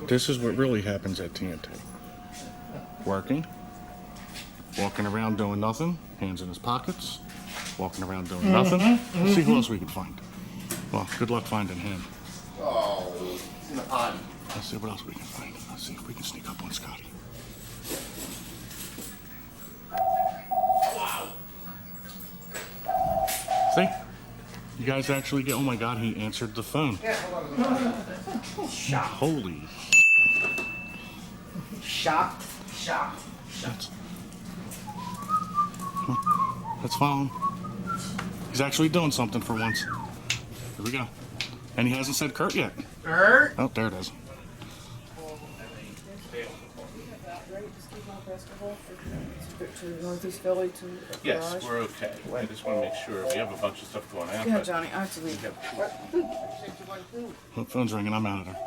This is what really happens at TNT. Working, walking around doing nothing, hands in his pockets, walking around doing nothing. Let's see who else we can find. Well, good luck finding him. Oh, it's in the pot. Let's see what else we can find. Let's see if we can sneak up on Scotty. Wow. See? You guys actually get, oh my God, he answered the phone. Yeah, hold on. Shocked. Holy. Shocked. Shocked. Let's follow him. He's actually doing something for once. Here we go. And he hasn't said Kurt yet. Kurt? Oh, there it is. To Northeast Philly to the Yes, garage. we're okay. I just want to make sure we have a bunch of stuff going on. Yeah, but Johnny, I have to leave. Oh, phone's ringing. I'm out of there.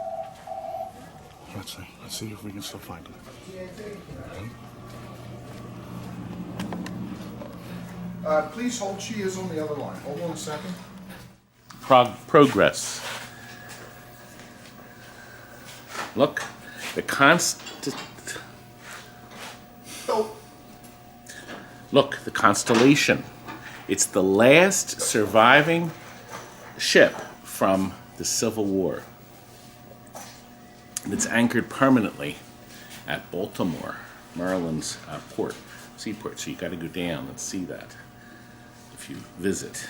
Let's see. Let's see if we can still find him. Please hold. She is on the other line. Hold on a second. Progress. Look, the Look, the Constellation. It's the last surviving ship from the Civil War. It's anchored permanently at Baltimore, Maryland's seaport. So you got to go down and see that if you visit.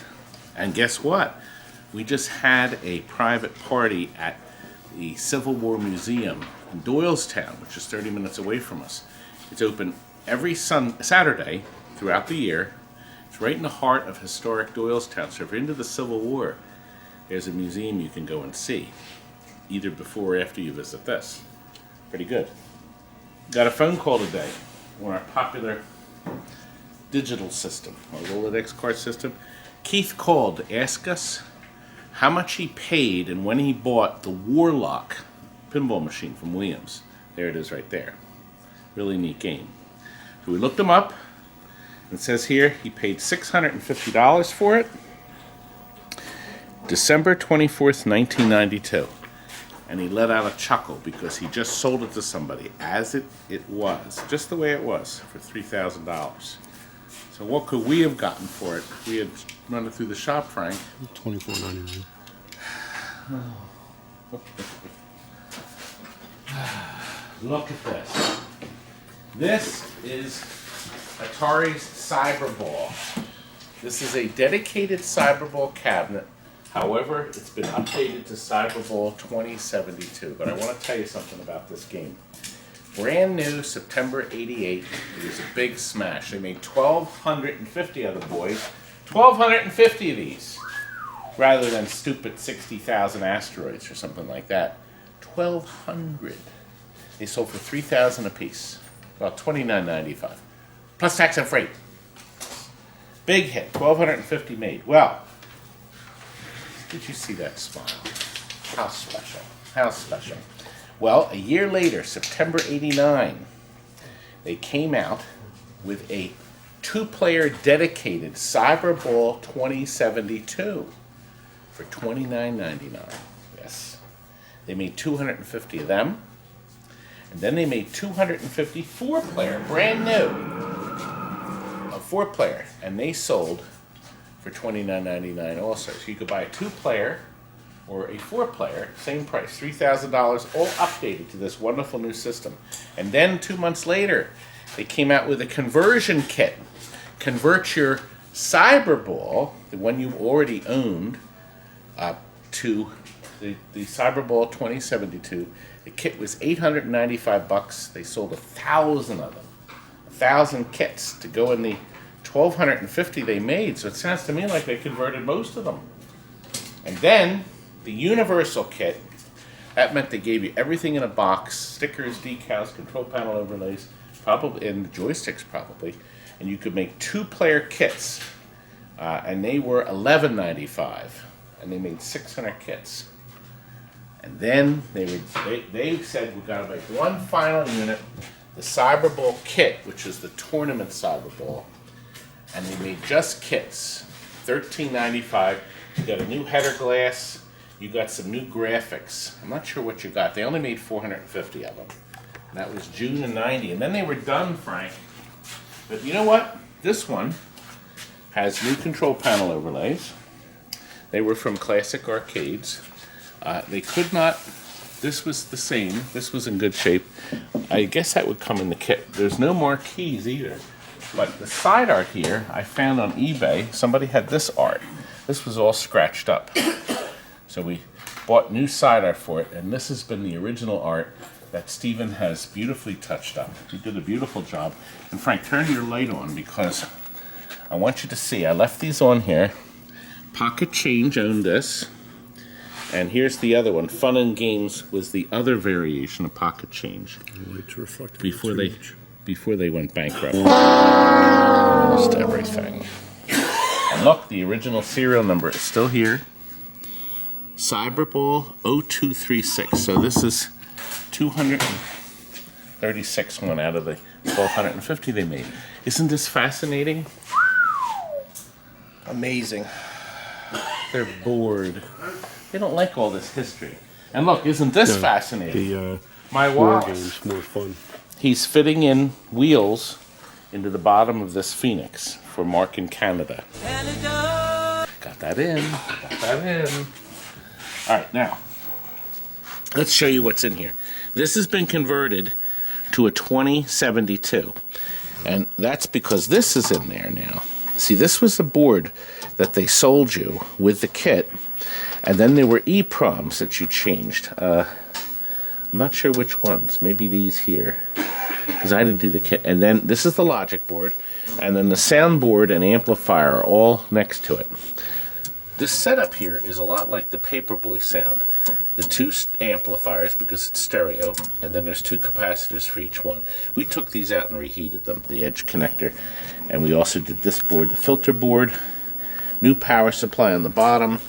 And guess what? We just had a private party at the Civil War Museum in Doylestown, which is 30 minutes away from us. It's open every Saturday throughout the year. It's right in the heart of historic Doylestown. So if you're into the Civil War, there's a museum you can go and see, either before or after you visit this. Pretty good. Got a phone call today on our popular digital system, our Rolodex card system. Keith called to ask us how much he paid and when he bought the Warlock Pinball Machine from Williams. There it is right there. Really neat game. So we looked him up. It says here he paid $650 for it. December 24th, 1992. And he let out a chuckle because he just sold it to somebody as it was, just the way it was, for $3,000. So what could we have gotten for it if we had run it through the shop, Frank? $24.99. Look at this. This is Atari's CYBERBALL. This is a dedicated CYBERBALL cabinet. However, it's been updated to CYBERBALL 2072. But I want to tell you something about this game. Brand new, September '88. It was a big smash. They made 1,250 of the boys. 1,250 of these, rather than stupid 60,000 asteroids or something like that. 1,200. They sold for $3,000 a piece, about $29.95, plus tax and freight. Big hit. 1,250 made. Well, did you see that smile? How special? How special? Well, a year later, September '89, they came out with a two-player dedicated CYBERBALL 2072 for $29.99. Yes. They made 250 of them. And then they made 250 four-player, brand new, a four-player. And they sold for $29.99 also. So you could buy a two-player or a four-player, same price, $3,000, all updated to this wonderful new system. And then 2 months later, they came out with a conversion kit. Convert your CYBERBALL, the one you already owned, to the CYBERBALL 2072. The kit was $895. They sold 1,000 of them, 1,000 kits to go in the 1,250 they made. So it sounds to me like they converted most of them. And then the universal kit, that meant they gave you everything in a box: stickers, decals, control panel overlays, probably, and joysticks probably. And you could make two-player kits, and they were $11.95, and they made 600 kits. And then they said we've got to make one final unit, the CYBERBALL kit, which is the tournament CYBERBALL, and they made just kits, $13.95. You got a new header glass, you got some new graphics. I'm not sure what you got. They only made 450 of them. And that was June of '90. And then they were done, Frank. But you know what? This one has new control panel overlays. They were from Classic Arcades. They could not, this was the same. This was in good shape. I guess that would come in the kit. There's no more keys either. But the side art here, I found on eBay, somebody had this art. This was all scratched up. So we bought new side art for it, and this has been the original art that Steven has beautifully touched up. He did a beautiful job. And Frank, turn your light on because I want you to see. I left these on here. Pocket Change owned this. And here's the other one. Fun and Games was the other variation of Pocket Change. Before they went bankrupt. Almost everything. And look, the original serial number is still here. CYBERBALL 0236. So this is 236 one out of the 1,250 they made. Isn't this fascinating? Amazing. They're bored. They don't like all this history. And look, isn't this fascinating? My war watch. game's more fun. He's fitting in wheels into the bottom of this Phoenix for Mark in Canada. Got that in. Got that in. All right, now, let's show you what's in here. This has been converted to a 2072. And that's because this is in there now. See, this was the board that they sold you with the kit. And then there were EPROMs that you changed. I'm not sure which ones. Maybe these here. Because I didn't do the kit. And then this is the logic board. And then the soundboard and amplifier are all next to it. This setup here is a lot like the Paperboy sound. The two amplifiers, because it's stereo, and then there's two capacitors for each one. We took these out and reheated them, the edge connector. And we also did this board, the filter board. New power supply on the bottom.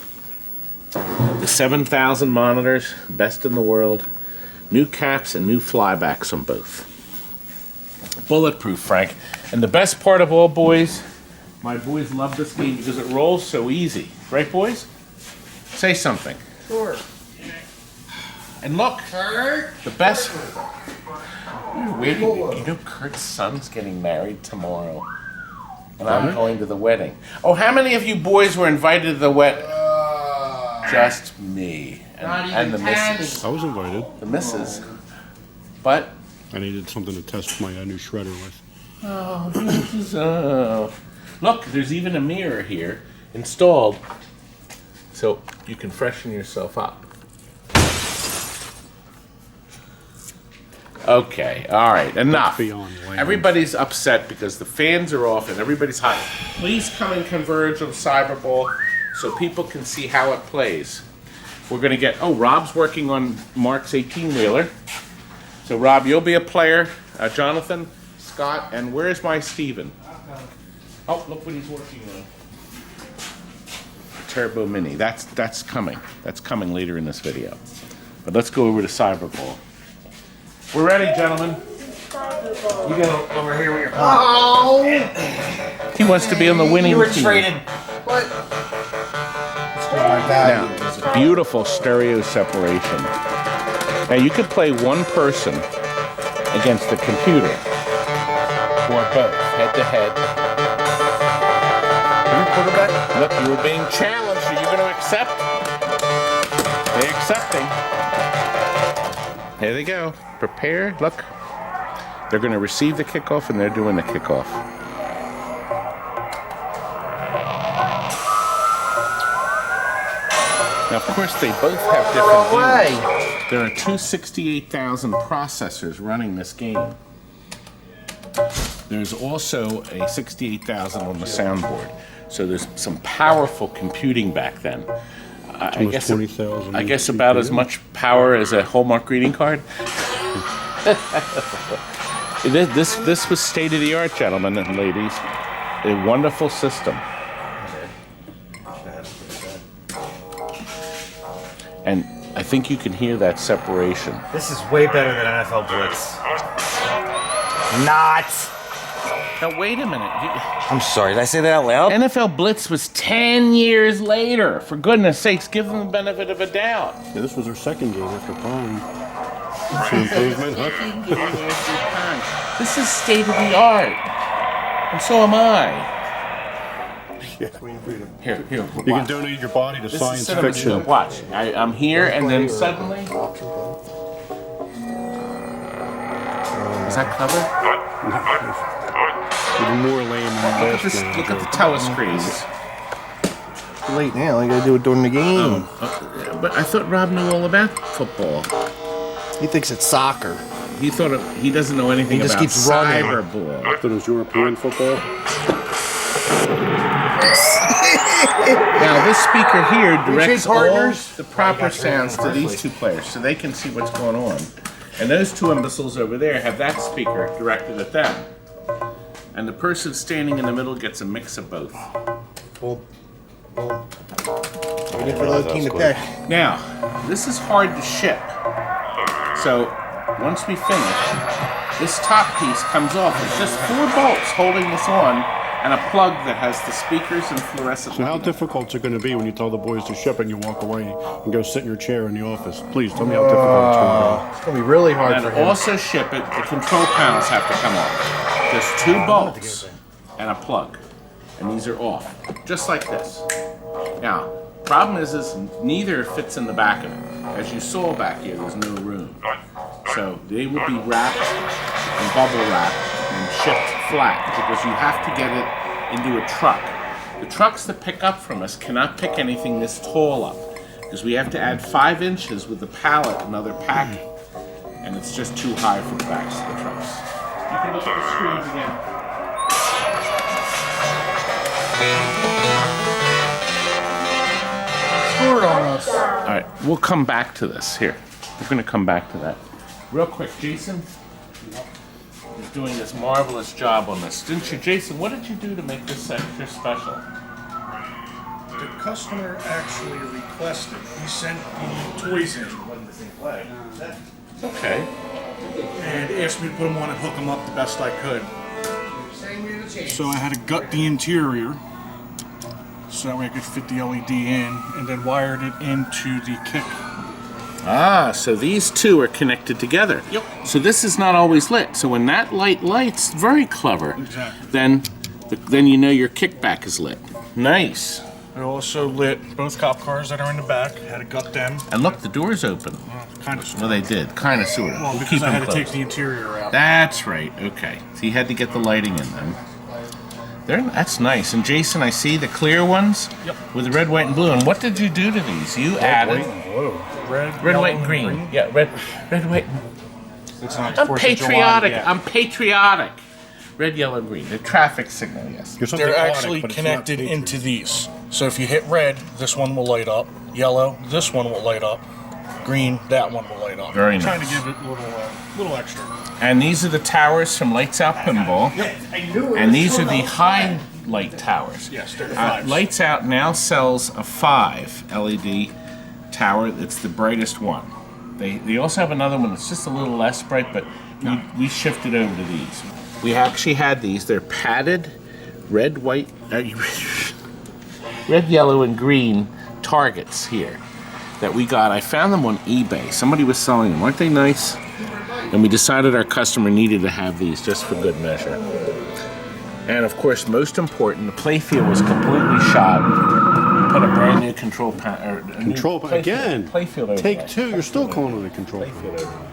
The 7,000 monitors, best in the world. New caps and new flybacks on both. Bulletproof, Frank. And the best part of all, boys, my boys love this game because it rolls so easy. Right, boys? Say something. Sure. And look, Kurt. the best. Wait, you know Kurt's son's getting married tomorrow. And I'm going to the wedding. Oh, how many of you boys were invited to the wedding? Just me. And the missus. I was invited. The missus. But I needed something to test my new shredder with. Look, there's even a mirror here installed so you can freshen yourself up. Okay, all right, enough. Beyond land. Everybody's upset because the fans are off and everybody's hot. Please come and converge on CYBERBALL so people can see how it plays. We're going to get, Rob's working on Mark's 18-wheeler. So Rob, you'll be a player. Jonathan, Scott, and where's my Steven? Oh, look what he's working on. Turbo Mini. That's coming. That's coming later in this video. But let's go over to CYBERBALL. We're ready, gentlemen. You go over here with your He wants to be on the winning team. You were traded. What? Now, beautiful stereo separation. Now you could play one person against the computer, or both, head to head. Are you quarterback? Look, you were being challenged. Are you going to accept? They're accepting. Here they go. Prepare. Look. They're going to receive the kickoff, and they're doing the kickoff. Now, of course, they both have different games. There are two 68,000 processors running this game. There's also a 68,000 on the soundboard. So there's some powerful computing back then. I guess 20,000. I guess about as much power as a Hallmark greeting card. This was state of the art, gentlemen and ladies. A wonderful system. And I think you can hear that separation. This is way better than NFL Blitz. Not. Now wait a minute. I'm sorry, did I say that out loud? NFL Blitz was 10 years later. For goodness sakes, give them the benefit of a doubt. Yeah, this was our second game after Prime. Some improvement, huh? This is state of the art. And so am I. Here. You can donate your body to This science is cinema fiction. scope. Watch. I'm here, and then suddenly. Is that clever? Even more lame than the last game. Look at the telescreens. Too late now, I gotta do it during the game. But I thought Rob knew all about football. He thinks it's soccer. He doesn't know anything He just about keeps running. cyberball. I thought it was European football. Now this speaker here directs all partners? the proper sounds to these two players, so they can see what's going on. And those two imbeciles over there have that speaker directed at them. And the person standing in the middle gets a mix of both. Waiting for the other team to pick. Now, this is hard to ship. So, once we finish, this top piece comes off. It's just 4 bolts holding this on and a plug that has the speakers and fluorescent So how lighting. difficult is it going to be when you tell the boys to ship and you walk away and go sit in your chair in the office? Please tell me how difficult it's going to be. It's gonna be really hard And for him. also ship it, the control panels have to come off. Just 2 bolts and a plug. And these are off, just like this. Now, problem is neither fits in the back of it. As you saw back here, there's no room. So they will be wrapped and bubble wrapped and shipped flat because you have to get it into a truck. The trucks that pick up from us cannot pick anything this tall up because we have to add 5 inches with the pallet and other packing. And it's just too high for the backs of the trucks. You can look at the screens again. Scored on us. All right, we'll come back to this. Here, we're going to come back to that. Real quick, Jason is doing this marvelous job on this. Didn't you, Jason? What did you do to make this extra special? The customer actually requested. He sent the toys in Okay. and asked me to put them on and hook them up the best I could. So I had to gut the interior so that way I could fit the LED in, and then wired it into the kick. Ah, so these two are connected together. Yep. So this is not always lit. So when that light lights, very clever. Exactly. Then you know your kickback is lit. Nice. I also lit both cop cars that are in the back. Had to gut them. And look, the door's open. Kind of. Well, they did. Kind of, sort of. Well, because Keep I them had to closed. take the interior out. That's right. Okay. So you had to get the lighting in them. That's nice. And Jason, I see the clear ones with the red, white, and blue. And what did you do to these? You added Red, red, yellow, white, and green. Yeah, red, white. It's not I'm 4th of patriotic. July yet. I'm patriotic. Red, yellow, and green. The traffic signal. Yes. You're something They're chaotic, actually but it's not connected Patriot. into these. So if you hit red, this one will light up. Yellow, this one will light up. Green, that one will light up. Very Trying nice. to give it a little extra. And these are the towers from Lights Out Pinball. And these are the high light towers. Yes, they're the fives. Lights Out now sells a 5 LED tower. It's the brightest one. They also have another one that's just a little less bright, but we shifted over to these. We actually had these. They're padded red, white, red, yellow, and green targets here that we got. I found them on eBay. Somebody was selling them. Aren't they nice? And we decided our customer needed to have these just for good measure. And of course, most important, the playfield was completely shot. Put a brand new control panel. Control again. Playfield over Take there. 2. You're still calling it a control. Playfield over there.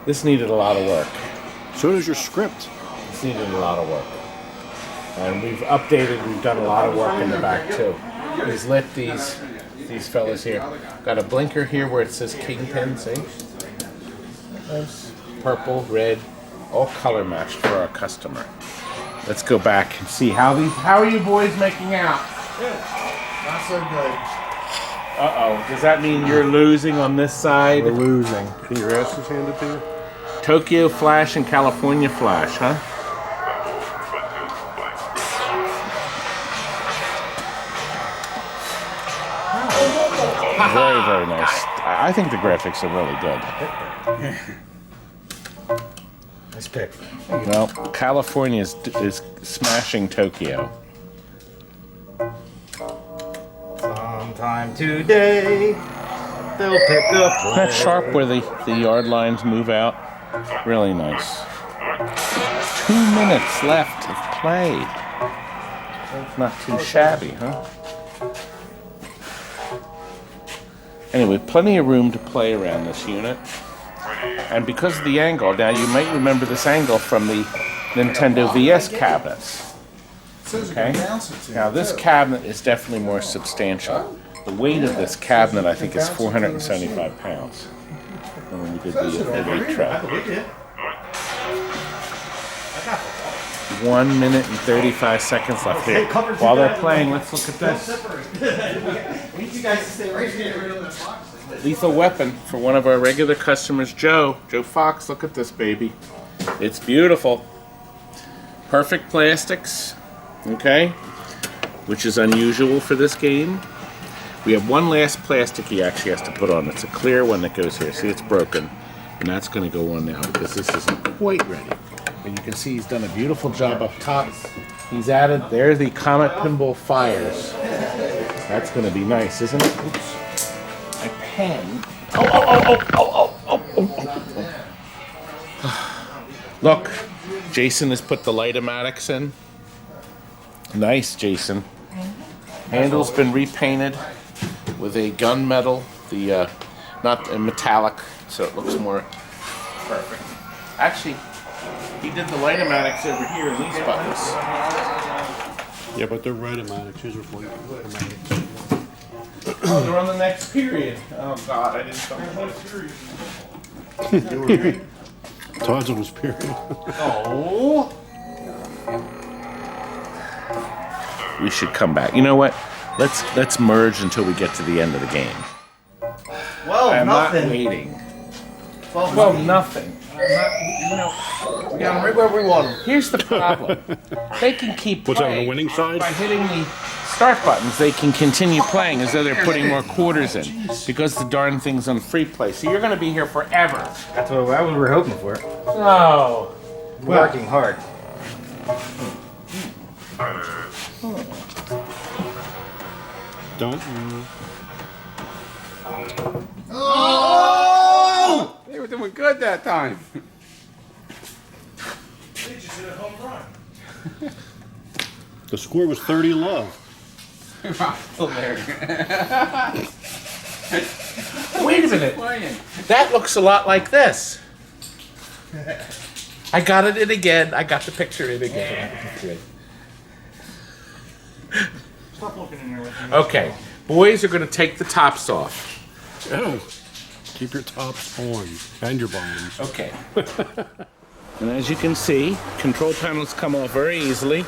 This needed a lot of work. So does your script. This needed a lot of work. And we've updated, we've done a lot of work in the back too. He's lit these fellas here. Got a blinker here where it says Kingpin, see? Nice. Purple, red, all color matched for our customer. Let's go back and see how are you boys making out? Not so good. Uh-oh, does that mean you're losing on this side? We're losing. Can your ass is handed to you? Tokyo Flash and California Flash, huh? Very, very nice. I think the graphics are really good. Nice pick. Well, California is smashing Tokyo. Sometime today, they'll pick up. That's sharp where the yard lines move out. Really nice. 2 minutes left of play. Not too shabby, huh? Anyway, plenty of room to play around this unit. And because of the angle, now you might remember this angle from the Nintendo VS cabinets. Okay? Now this cabinet is definitely more substantial. The weight of this cabinet, I think, is 475 pounds. And when we did the Elite Track. 1 minute and 35 seconds left here. While they're playing, let's look at this. Lethal Weapon for one of our regular customers, Joe Fox. Look at this baby. It's beautiful. Perfect plastics, okay, which is unusual for this game. We have one last plastic he actually has to put on. It's a clear one that goes here. See, it's broken, and that's going to go on now because this isn't quite ready. And you can see he's done a beautiful job up top. He's added, there the Comet Pinball Fires. That's going to be nice, isn't it? Oops. My pen. Look, Jason has put the light-o-matics in. Nice, Jason. Handle's been repainted with a gunmetal, not a metallic, so it looks more perfect. Actually, he did the light-o-matics over here in these buttons. Yeah, but they're red-o-matics. Here's what Oh, they're on the next period. Oh God, I didn't tell the period. Todd's on his period. Oh. We should come back. You know what? Let's merge until we get to the end of the game. Well, I'm nothing. not waiting. Well, nothing. You know, We got them right where we want them. here's the problem. They can keep What's that, on playing. the winning side? By hitting the start buttons, they can continue playing as though they're putting more quarters in because the darn thing's on free play. So you're going to be here forever. That's what we were hoping for. Oh. Working hard. Don't. Oh! They were doing good that time. The score was 30 love. Still there. Wait a minute. That looks a lot like this. I got it in again. I got the picture in again. Stop looking in there with me. Okay. Boys are going to take the tops off. Oh. Keep your tops on and your bottoms. Okay. And as you can see, control panels come off very easily.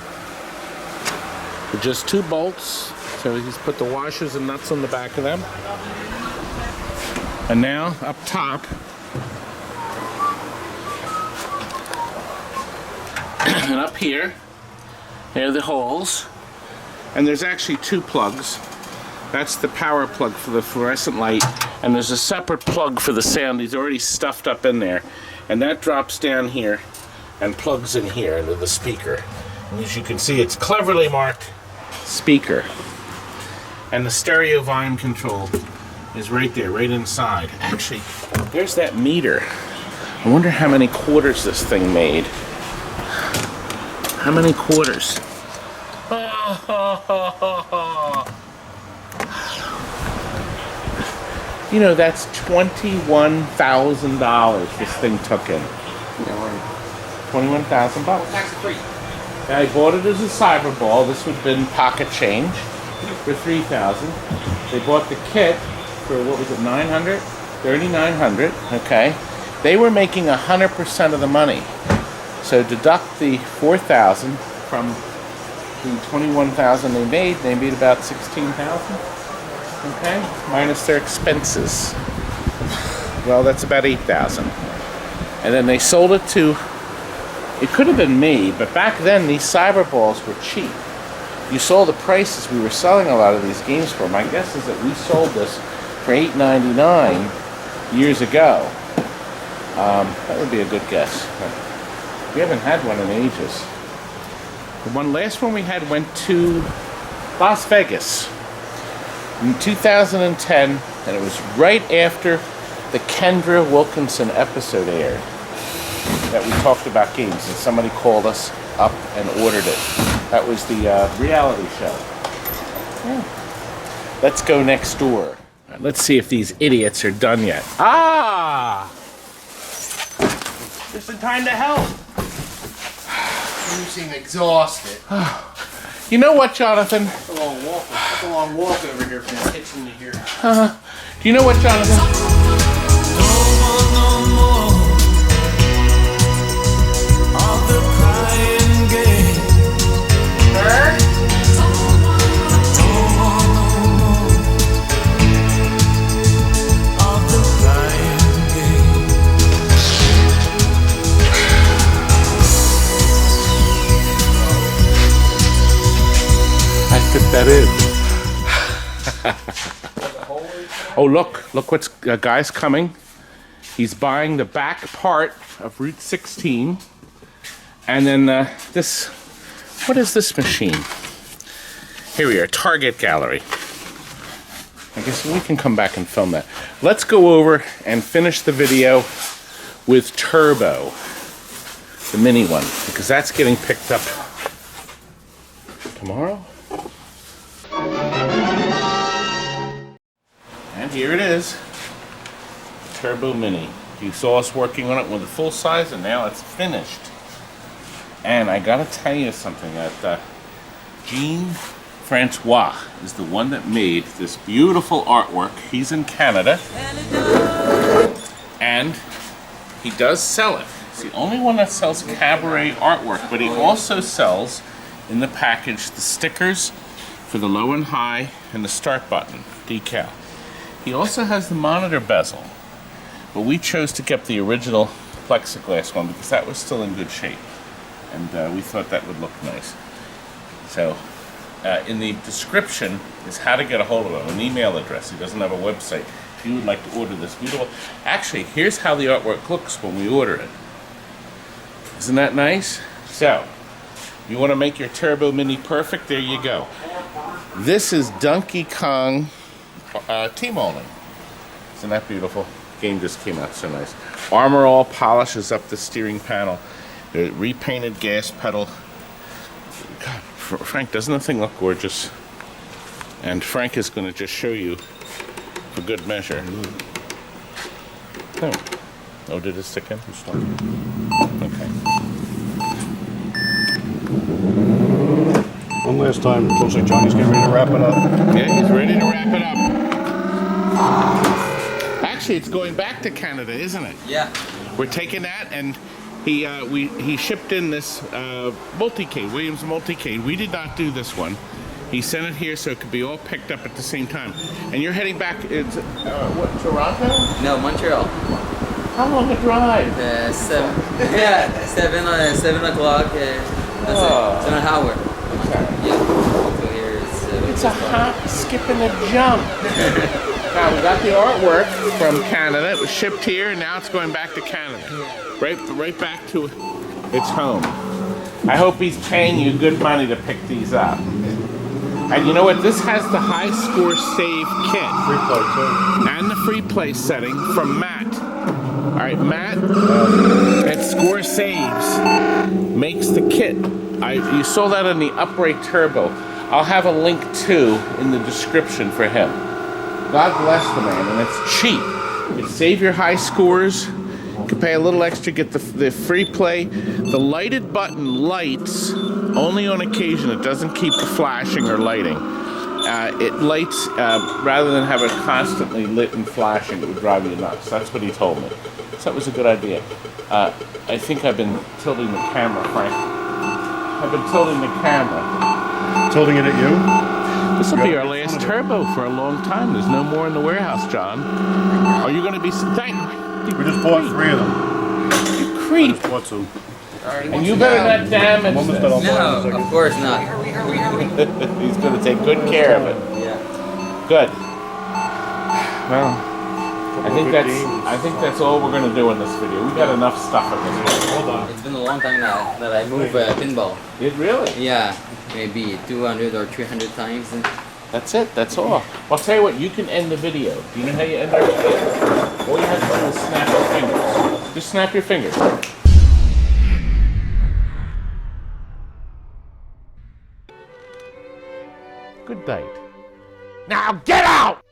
With just 2 bolts. So he's put the washers and nuts on the back of them. And now, up top, and up here, there are the holes. And there's actually 2 plugs. That's the power plug for the fluorescent light, and there's a separate plug for the sound. He's already stuffed up in there. And that drops down here and plugs in here into the speaker. And as you can see, it's cleverly marked speaker. And the stereo volume control is right there, right inside. Actually, there's that meter. I wonder how many quarters this thing made. How many quarters? You know, that's $21,000 this thing took in. $21,000. Tax free. I bought it as a Cyberball. This would have been pocket change for $3,000. They bought the kit for, what was it, $900? $3,900, okay. They were making 100% of the money. So deduct the $4,000 from the $21,000 they made about $16,000. Okay, minus their expenses. Well, that's about $8,000. And then they sold it to, it could have been me, but back then these Cyberballs were cheap. You saw the prices we were selling a lot of these games for. My guess is that we sold this for $8.99 years ago. That would be a good guess. We haven't had one in ages. The last one we had went to Las Vegas in 2010, and it was right after the Kendra Wilkinson episode aired that we talked about games, and somebody called us up and ordered it. That was the reality show. Yeah. Let's go next door. Let's see if these idiots are done yet. Ah! Just in time to help. You seem exhausted. You know what, Jonathan? It's a long walk. It's a long walk over here from the kitchen to here. Do you know what, Jonathan? That is. Oh, look what's guy's coming. He's buying the back part of Route 16. And then this, what is this machine? Here we are, Target Gallery. I guess we can come back and film that. Let's go over and finish the video with Turbo, the mini one, because that's getting picked up tomorrow. And here it is, Turbo Mini. You saw us working on it with the full size, and now it's finished. And I gotta tell you something, that Jean-Francois is the one that made this beautiful artwork. He's in Canada, and he does sell it. He's the only one that sells cabaret artwork, but he also sells in the package the stickers for the low and high and the start button decal. He also has the monitor bezel, but we chose to get the original plexiglass one because that was still in good shape, and we thought that would look nice. So in the description is how to get a hold of him, an email address. He doesn't have a website. If you would like to order this beautiful, actually, here's how the artwork looks when we order it. Isn't that nice? So you want to make your Turbo Mini perfect? There you go. This is Donkey Kong T-molding. Isn't that beautiful? Game just came out so nice. Armor All polishes up the steering panel. The repainted gas pedal. God, Frank, doesn't the thing look gorgeous? And Frank is going to just show you for good measure. Oh, did it stick in? Okay. One last time, looks like Johnny's getting ready to wrap it up. Yeah, he's ready to wrap it up. Actually, it's going back to Canada, isn't it? Yeah. We're taking that, and he shipped in this multicade, Williams multicade. We did not do this one. He sent it here so it could be all picked up at the same time. And you're heading back, it's, what, Toronto? No, Montreal. How long a drive? 7 o'clock. That's it. 7 hours. Yeah. So here it's a hop, skip, and a jump. Now we got the artwork from Canada. It was shipped here, and now it's going back to Canada. Right back to its home. I hope he's paying you good money to pick these up. And you know what? This has the high score save kit. Free play too. And the free play setting from Matt. All right, Matt at Score Saves makes the kit. You saw that in the Upright Turbo. I'll have a link too in the description for him. God bless the man, and it's cheap. You save your high scores. You can pay a little extra, get the free play. The lighted button lights only on occasion. It doesn't keep flashing or lighting. It lights rather than have it constantly lit and flashing. It would drive you nuts. That's what he told me. So that was a good idea. I think I've been tilting the camera, Frank. I've been tilting the camera. Tilting it at you? This will be our last turbo for a long time. There's no more in the warehouse, John. Are you going to be... We just bought 3 of them. You creep. I just bought some. And you better not damage this. No, of course not. He's going to take good care of it. Yeah. Good. Well, I think that's all we're going to do in this video. We got enough stuff in this video. Hold on. It's been a long time that I move pinball. It really? Yeah, maybe 200 or 300 times. That's it. That's all. Well, I'll tell you what. You can end the video. Do you know how you end our video? All you have to do is snap your fingers. Just snap your fingers. Good night. Now get out!